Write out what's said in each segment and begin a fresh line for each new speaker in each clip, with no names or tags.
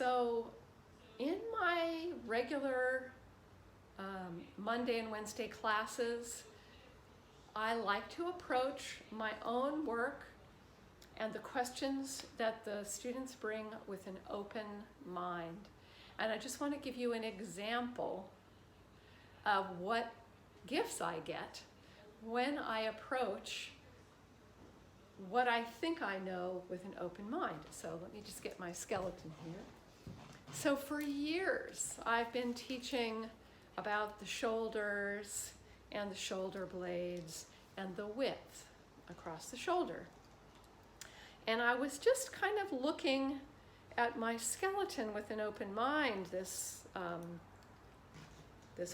So in my regular Monday and Wednesday classes, I like to approach my own work and the questions that the students bring with an open mind. And I just want to give you an example of what gifts I get when I approach what I think I know with an open mind. So let me just get my skeleton here. So for years, I've been teaching about the shoulders and the shoulder blades and the width across the shoulder. And I was just kind of looking at my skeleton with an open mind this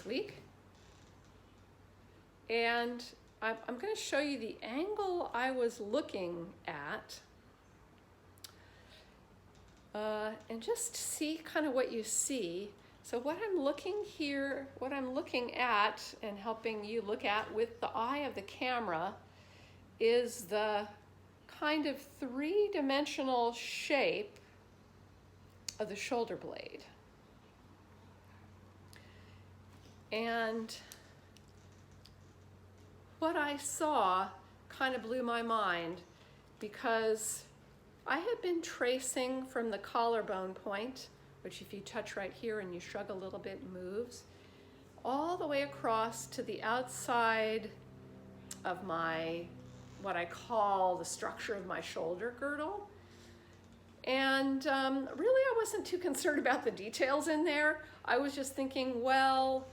week. And I'm going to show you the angle I was looking at and just see kind of what you see. So what I'm looking at and helping you look at with the eye of the camera is the kind of three-dimensional shape of the shoulder blade. And what I saw kind of blew my mind because I had been tracing from the collarbone point, which if you touch right here and you shrug a little bit, moves, all the way across to the outside of what I call the structure of my shoulder girdle. And really I wasn't too concerned about the details in there. I was just thinking, well,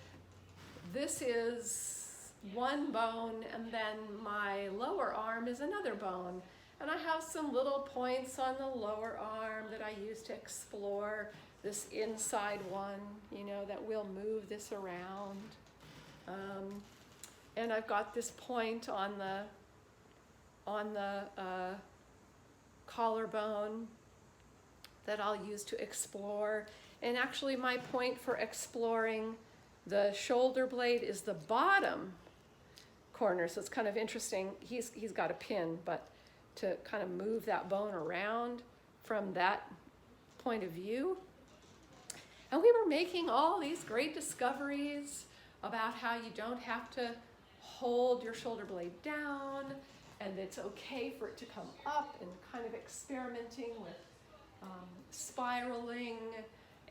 this is one bone and then my lower arm is another bone. And I have some little points on the lower arm that I use to explore this inside one, that will move this around. And I've got this point on the collarbone that I'll use to explore. And actually my point for exploring the shoulder blade is the bottom corner. So it's kind of interesting. He's got a pin, but to kind of move that bone around from that point of view. And we were making all these great discoveries about how you don't have to hold your shoulder blade down, and it's okay for it to come up, and kind of experimenting with spiraling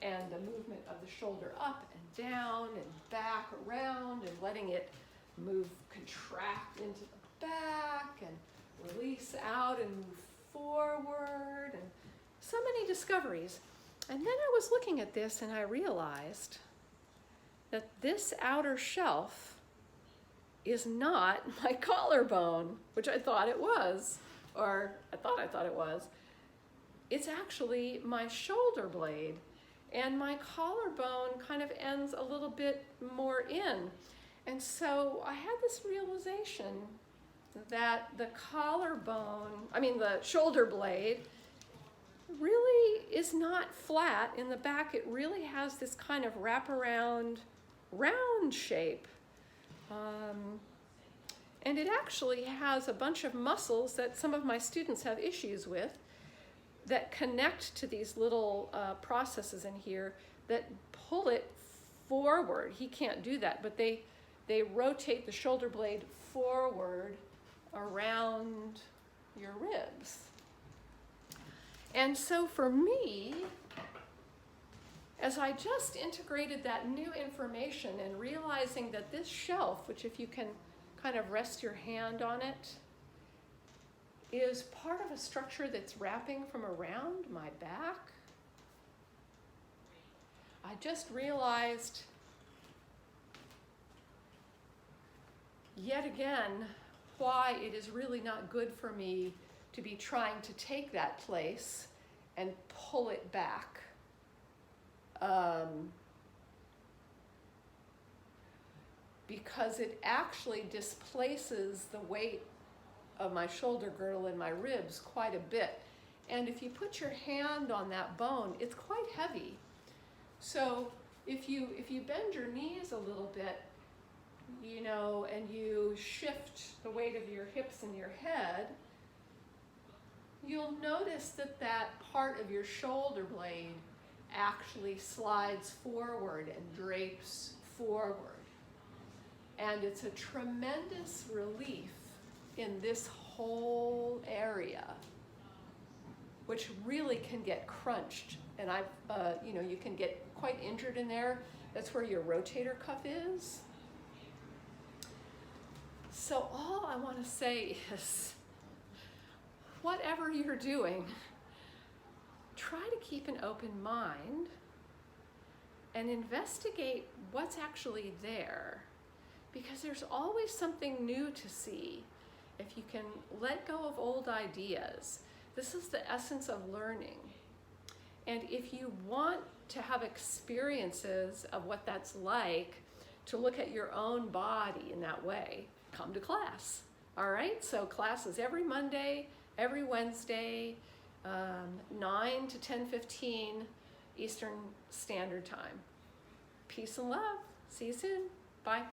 and the movement of the shoulder up and down and back around, and letting it contract into the back and release out and move forward, and so many discoveries. And then I was looking at this and I realized that this outer shelf is not my collarbone, which I thought it was, or I thought it was. It's actually my shoulder blade, and my collarbone kind of ends a little bit more in. And so I had this realization that the shoulder blade really is not flat in the back. It really has this kind of wraparound round shape. And it actually has a bunch of muscles that some of my students have issues with that connect to these little processes in here that pull it forward. He can't do that, but they rotate the shoulder blade forward around your ribs. And so for me, as I just integrated that new information and realizing that this shelf, which if you can kind of rest your hand on it, is part of a structure that's wrapping from around my back, I just realized yet again why it is really not good for me to be trying to take that place and pull it back. Because it actually displaces the weight of my shoulder girdle and my ribs quite a bit. And if you put your hand on that bone, it's quite heavy. So if you bend your knees a little bit, and you shift the weight of your hips and your head, you'll notice that part of your shoulder blade actually slides forward and drapes forward. And it's a tremendous relief in this whole area, which really can get crunched. And you can get quite injured in there. That's where your rotator cuff is. So all I want to say is, whatever you're doing, try to keep an open mind and investigate what's actually there, because there's always something new to see if you can let go of old ideas. This is the essence of learning. And if you want to have experiences of what that's like, to look at your own body in that way, come to class. All right, so class is every Monday, every Wednesday, 9 to 10:15 Eastern Standard Time. Peace and love. See you soon. Bye.